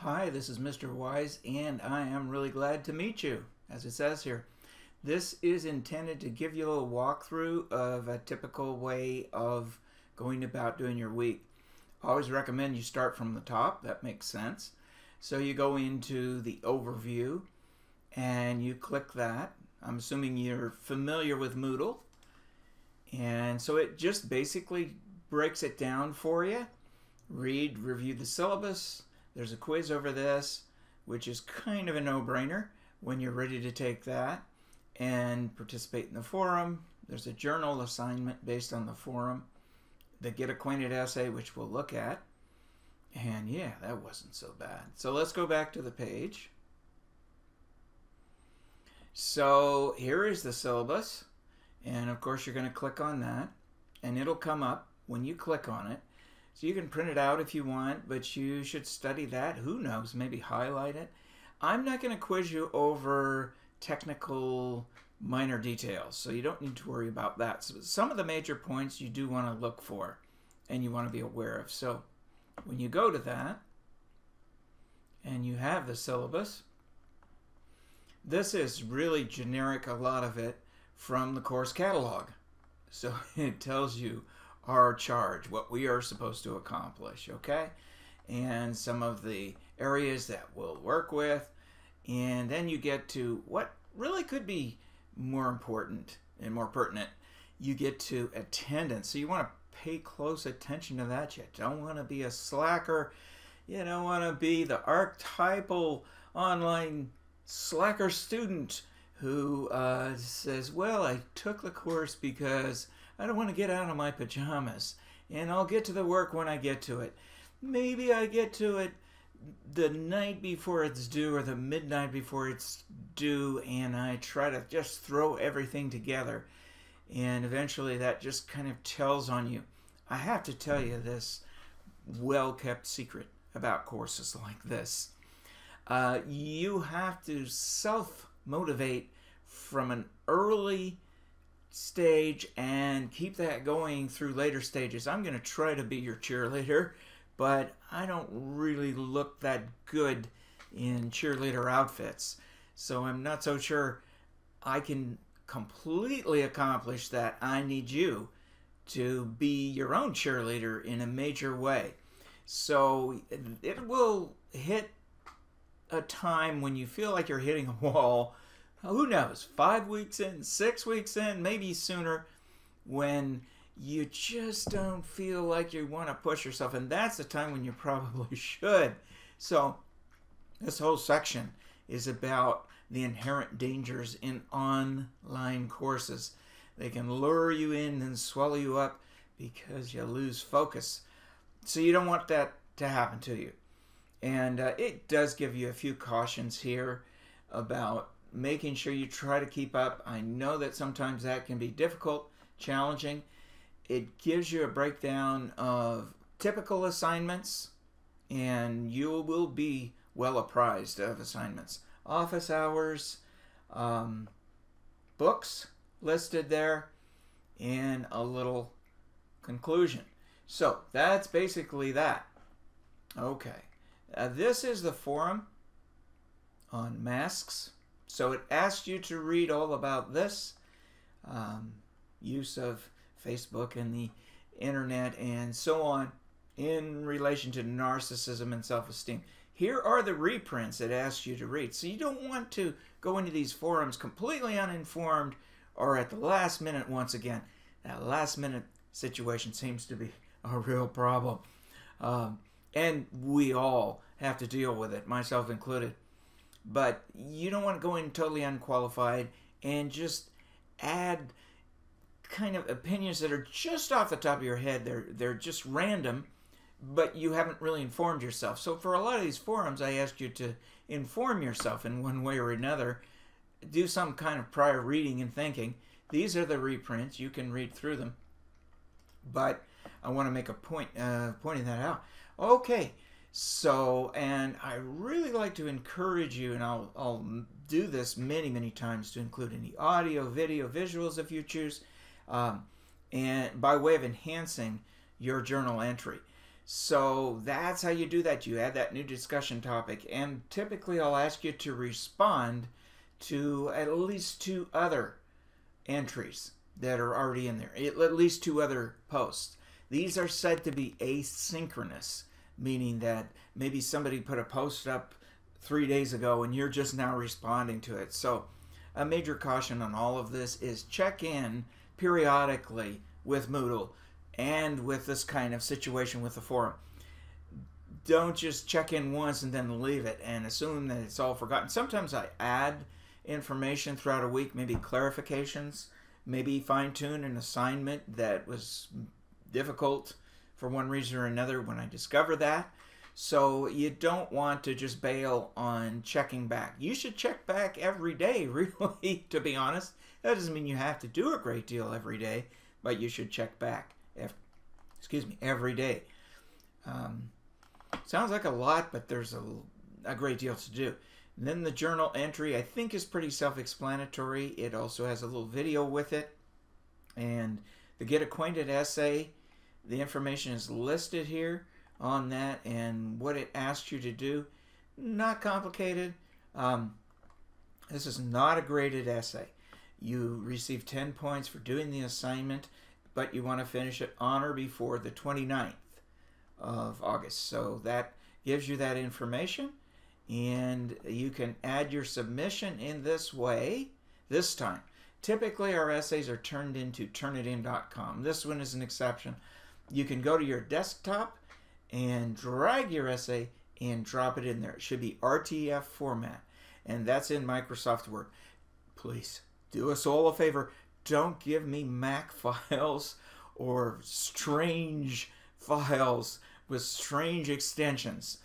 Hi, this is Mr. Wise, and I am really glad to meet you, as it says here. This is intended to give you a little walkthrough of a typical way of going about doing your week. I always recommend you start from the top. That makes sense. So you go into the overview, and you click that. I'm assuming you're familiar with Moodle. And so it just basically breaks it down for you. Read, review the syllabus. There's a quiz over this, which is kind of a no-brainer when you're ready to take that and participate in the forum. There's a journal assignment based on the forum, the Get Acquainted essay, which we'll look at. And yeah, that wasn't so bad. So let's go back to the page. So here is the syllabus. And of course, you're going to click on that. And it'll come up when you click on it. So you can print it out if you want, but you should study that. Who knows, maybe highlight it. I'm not going to quiz you over technical minor details, so you don't need to worry about that. So some of the major points you do want to look for and you want to be aware of. So when you go to that and you have the syllabus, this is really generic, a lot of it, from the course catalog. So it tells you our charge, what we are supposed to accomplish, okay? And some of the areas that we'll work with. And then you get to what really could be more important and more pertinent. You get to attendance. So you want to pay close attention to that. You don't want to be a slacker. You don't want to be the archetypal online slacker student who says, well, I took the course because I don't want to get out of my pajamas, and I'll get to the work when I get to it. Maybe I get to it the night before it's due or the midnight before it's due, and I try to just throw everything together. And eventually that just kind of tells on you. I have to tell you this well-kept secret about courses like this. You have to self-motivate from an early stage and keep that going through later stages. I'm going to try to be your cheerleader, but I don't really look that good in cheerleader outfits. So I'm not so sure I can completely accomplish that. I need you to be your own cheerleader in a major way. So it will hit a time when you feel like you're hitting a wall. Who knows, 5 weeks in, 6 weeks in, maybe sooner, when you just don't feel like you want to push yourself. And that's the time when you probably should. So this whole section is about the inherent dangers in online courses. They can lure you in and swallow you up because you lose focus. So you don't want that to happen to you. And it does give you a few cautions here about making sure you try to keep up. I know that sometimes that can be difficult, challenging. It gives you a breakdown of typical assignments, and you will be well apprised of assignments. Office hours, books listed there, and a little conclusion. So that's basically that. Okay. This is the forum on masks. So it asks you to read all about this, use of Facebook and the internet and so on in relation to narcissism and self-esteem. Here are the reprints it asks you to read. So you don't want to go into these forums completely uninformed or at the last minute once again. That last minute situation seems to be a real problem. And we all have to deal with it, myself included. But you don't want to go in totally unqualified and just add kind of opinions that are just off the top of your head. They're just random, but you haven't really informed yourself. So for a lot of these forums, I ask you to inform yourself in one way or another. Do some kind of prior reading and thinking. These are the reprints. You can read through them. But I want to make a point pointing that out. Okay. So, and I really like to encourage you, and I'll do this many, many times to include any audio, video, visuals if you choose, and by way of enhancing your journal entry. So that's how you do that. You add that new discussion topic, and typically I'll ask you to respond to at least 2 other entries that are already in there, at least 2 other posts. These are said to be asynchronous, meaning that maybe somebody put a post up 3 days ago and you're just now responding to it. So a major caution on all of this is check in periodically with Moodle and with this kind of situation with the forum. Don't just check in once and then leave it and assume that it's all forgotten. Sometimes I add information throughout a week, maybe clarifications, maybe fine-tune an assignment that was difficult for one reason or another when I discover that. So you don't want to just bail on checking back. You should check back every day, really, to be honest. That doesn't mean you have to do a great deal every day, but you should check back, every day. Sounds like a lot, but there's a great deal to do. And then the journal entry, I think, is pretty self-explanatory. It also has a little video with it. And the Get Acquainted essay, the information is listed here on that and what it asks you to do. Not complicated. This is not a graded essay. You receive 10 points for doing the assignment, but you want to finish it on or before the 29th of August. So that gives you that information, and you can add your submission in this way this time. Typically our essays are turned into Turnitin.com. This one is an exception. You can go to your desktop and drag your essay and drop it in there. It should be RTF format, and that's in Microsoft Word. Please do us all a favor. Don't give me Mac files or strange files with strange extensions.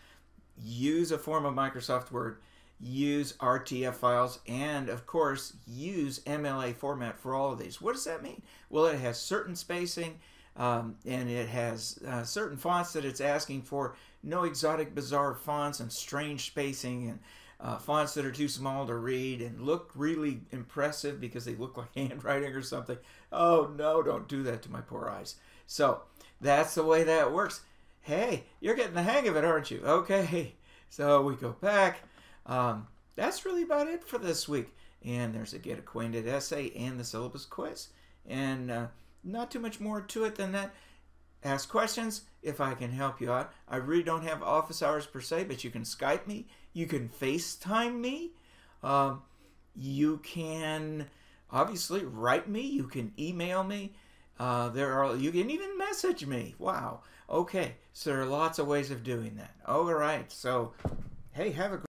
Use a form of Microsoft Word. Use RTF files, and of course use MLA format for all of these. What does that mean? Well, it has certain spacing, and it has certain fonts that it's asking for. No exotic, bizarre fonts and strange spacing, and fonts that are too small to read and look really impressive because they look like handwriting or something. Oh no, don't do that to my poor eyes. So that's the way that works. Hey, you're getting the hang of it, aren't you? Okay, so we go back. That's really about it for this week. And there's a Get Acquainted essay and the syllabus quiz. And not too much more to it than that. Ask questions if I can help you out. I really don't have office hours per se, but you can Skype me. You can FaceTime me. You can obviously write me. You can email me. You can even message me. Wow. Okay. So there are lots of ways of doing that. All right. So, hey, have a great